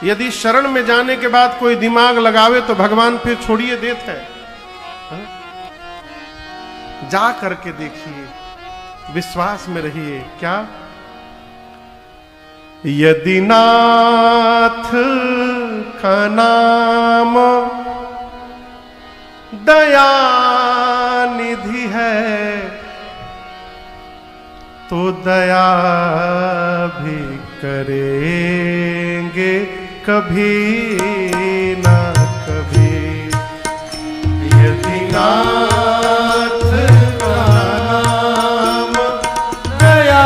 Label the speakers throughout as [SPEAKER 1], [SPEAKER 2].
[SPEAKER 1] यदि शरण में जाने के बाद कोई दिमाग लगावे तो भगवान फिर छोड़िए देते हैं। जा करके देखिए, विश्वास में रहिए। क्या? यदि नाथ का नाम दया निधि है तो दया भी करेंगे कभी ना कभी। यदि नाथ का नाम दया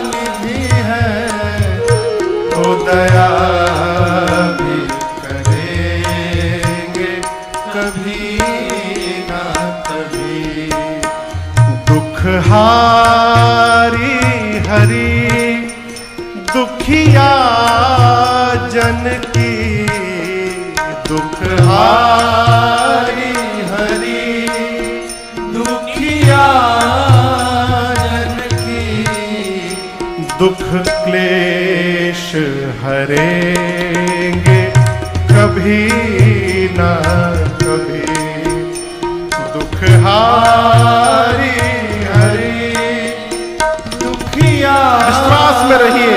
[SPEAKER 1] निधि है तो दया भी करेंगे कभी ना कभी। दुख हारी हरि दुखिया जन की, दुख हारी हरि दुखिया जन की। दुख क्लेश हरेंगे कभी ना कभी। दुख हारी हरि दुखिया विश्वास में रहिए।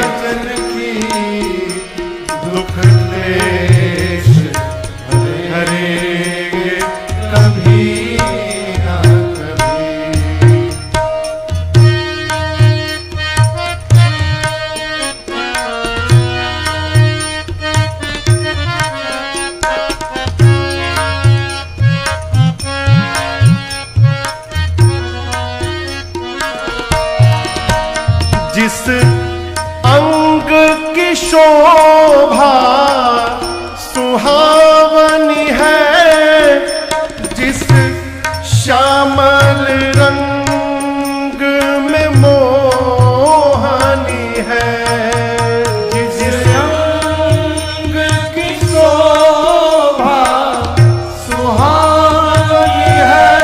[SPEAKER 1] दुख क्लेश हरेंगे कभी ना कभी। जिस अंग की शोभा सुहावनी है, जिस श्यामल रंग में मोहनी है। जिस अंग की शोभा सुहावनी है,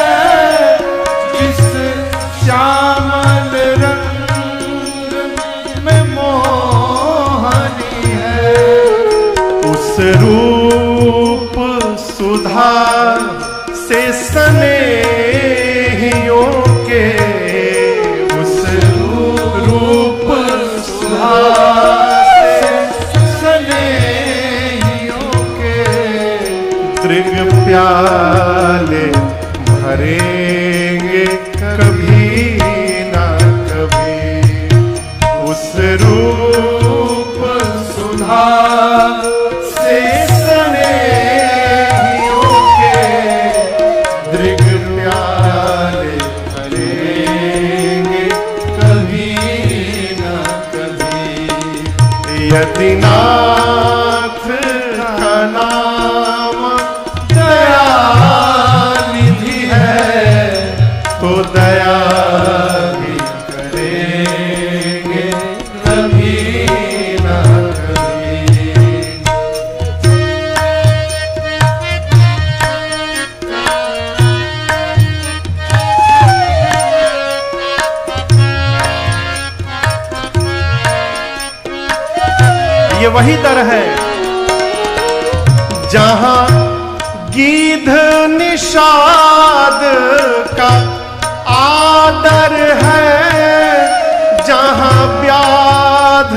[SPEAKER 1] जिस श्यामल रंग रूप सुधा से स्नेहियों के, उस रूप सुधा से स्नेहियों के तृग प्याले भरेंगे कभी ना कभी। उस रूप सुधा यदि नाथ का नाम दया निधि है तो दया भी करेंगे कभी ना कभी। ये वही दर है जहां गीध निषाद का आदर है, जहां व्याध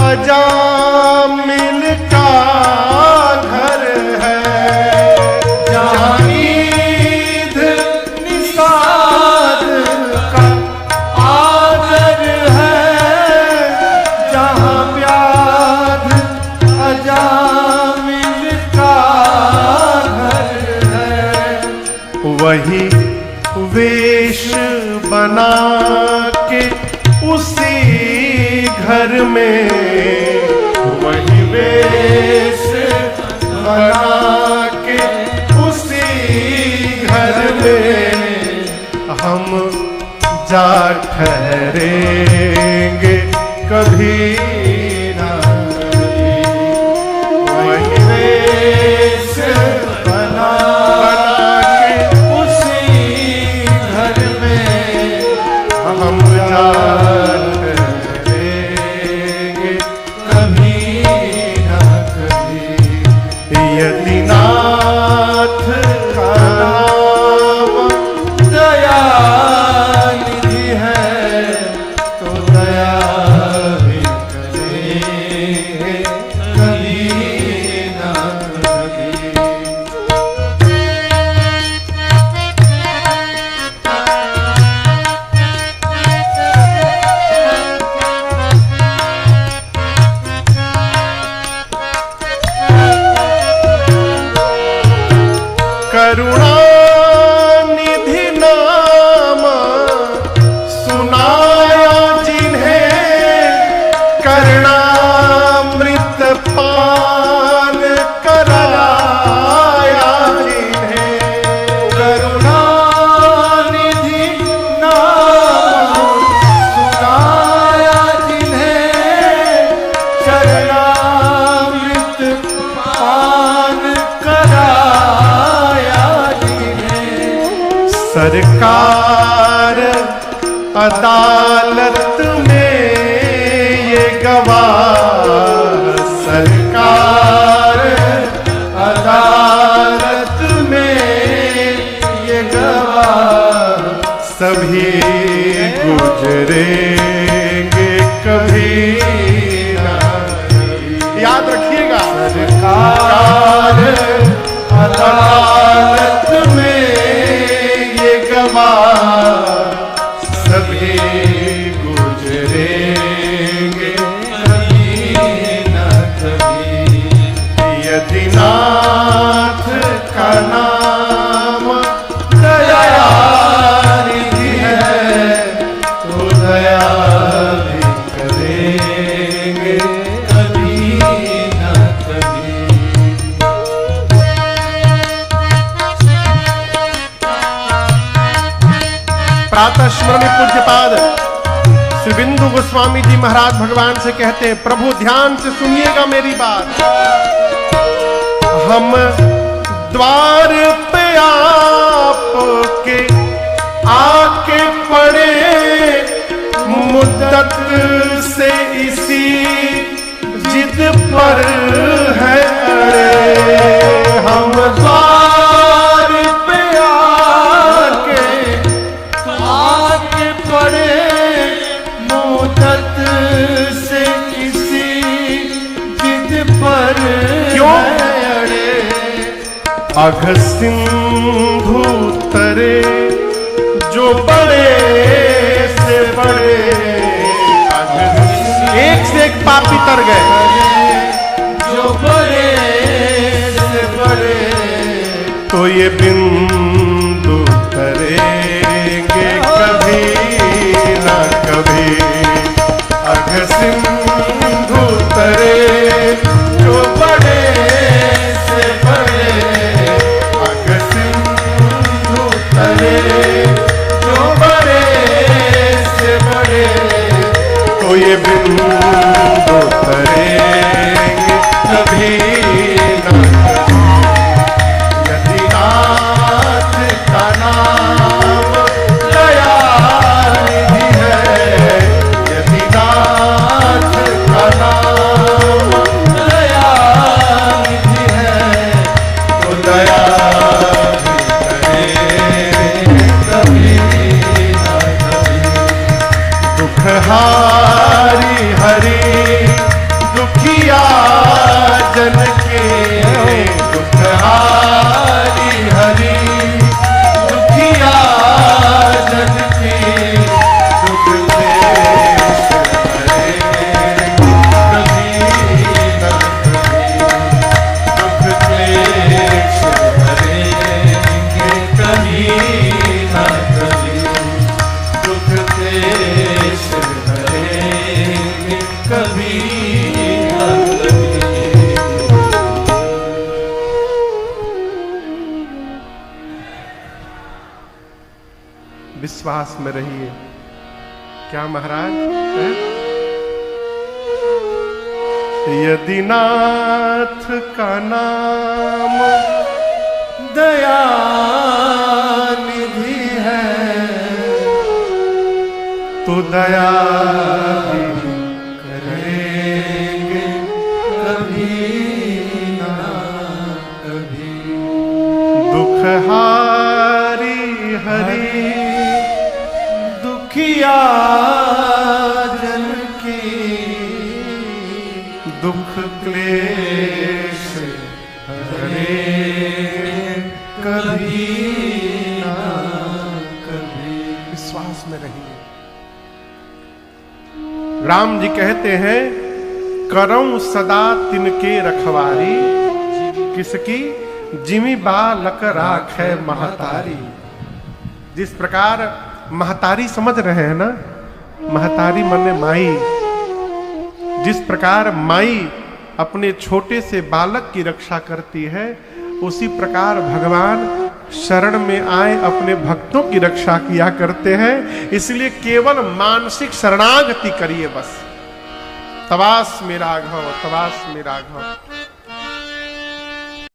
[SPEAKER 1] अजामिल का घर है। जहां गीध निषाद का आदर है, जहां व्याध अजामिल का घर है। वही वेश बना के उसी घर में, वही वेश बना के उसी घर में हम जा ठहरेंगे कभी ना कभी। वही वेश बना के उसी घर में हम जा ठहरेंगे कभी ना
[SPEAKER 2] चरणामृत पान कराया जिन्हें।
[SPEAKER 1] सरकार अदालत में ये गवाह, सरकार
[SPEAKER 2] अदालत में ये गवाह,
[SPEAKER 1] सभी गुजरेंगे कभी ना कभी। याद रखिएगा,
[SPEAKER 2] सरकार अदालत में ये गवाह,
[SPEAKER 1] सभी गुजरेंगे
[SPEAKER 2] कभी न कभी।
[SPEAKER 1] यदि नाथ का नाम
[SPEAKER 2] दयानिधि है तो दया भी करेंगे कभी न कभी।
[SPEAKER 1] प्रातः स्मरणीय पूज्यपाद श्री बिंदु गोस्वामी जी महाराज भगवान से कहते हैं, प्रभु ध्यान से सुनिएगा मेरी बात। हम द्वार पे आपके आके पड़े, मुद्दत से इसी जिद पर है अड़े। हम
[SPEAKER 2] द्वार पे आके पड़े, मुद्दत से किसी जिद पर
[SPEAKER 1] क्यों?
[SPEAKER 2] अड़े।
[SPEAKER 1] अघ सिंधु तरे जो बड़े से बड़े, एक से एक पापी तर गए,
[SPEAKER 2] जो बड़े से बड़े,
[SPEAKER 1] तो ये बिंदु तरेंगे कभी ना कभी। अघ सिंधु तरे जो बड़े से बड़े, अघ सिंधु तरे जो बड़े से बड़े, तो ये बिंदु तरेंगे कभी ना कभी। यदि नाथ का नाम दयानिधि है, यदि नाथ का नाम
[SPEAKER 2] दयानिधि है
[SPEAKER 1] तो दया भी करेंगे कभी ना कभी। दुख हारी हरि दुखिया जन के, दुख हारी हरि दुखिया जन के, दुख क्लेश हरेंगे कभी ना कभी। दुख क्लेश
[SPEAKER 2] हरेंगे कभी न कभी। दुख क्लेश हरेंगे कभी न कभी।
[SPEAKER 1] विश्वास में रहिए। क्या महाराज है? यदि नाथ का नाम
[SPEAKER 2] दयानिधि है
[SPEAKER 1] तो दया भी
[SPEAKER 2] करेंगे कभी ना कभी।
[SPEAKER 1] दुख हारी हरि
[SPEAKER 2] दुखिया जन की
[SPEAKER 1] दुख क्लेश
[SPEAKER 2] हरेंगे कभी ना कभी।
[SPEAKER 1] विश्वास में रहिए। राम जी कहते हैं, करऊं सदा तिनके रखवारी, किसकी? जिमी बालक राखे महतारी। जिस प्रकार महतारी समझ रहे हैं ना, महतारी माने माई। जिस प्रकार माई अपने छोटे से बालक की रक्षा करती है, उसी प्रकार भगवान शरण में आए अपने भक्तों की रक्षा किया करते हैं। इसलिए केवल मानसिक शरणागति करिए बस। तवास में राघव, तवास में राघव।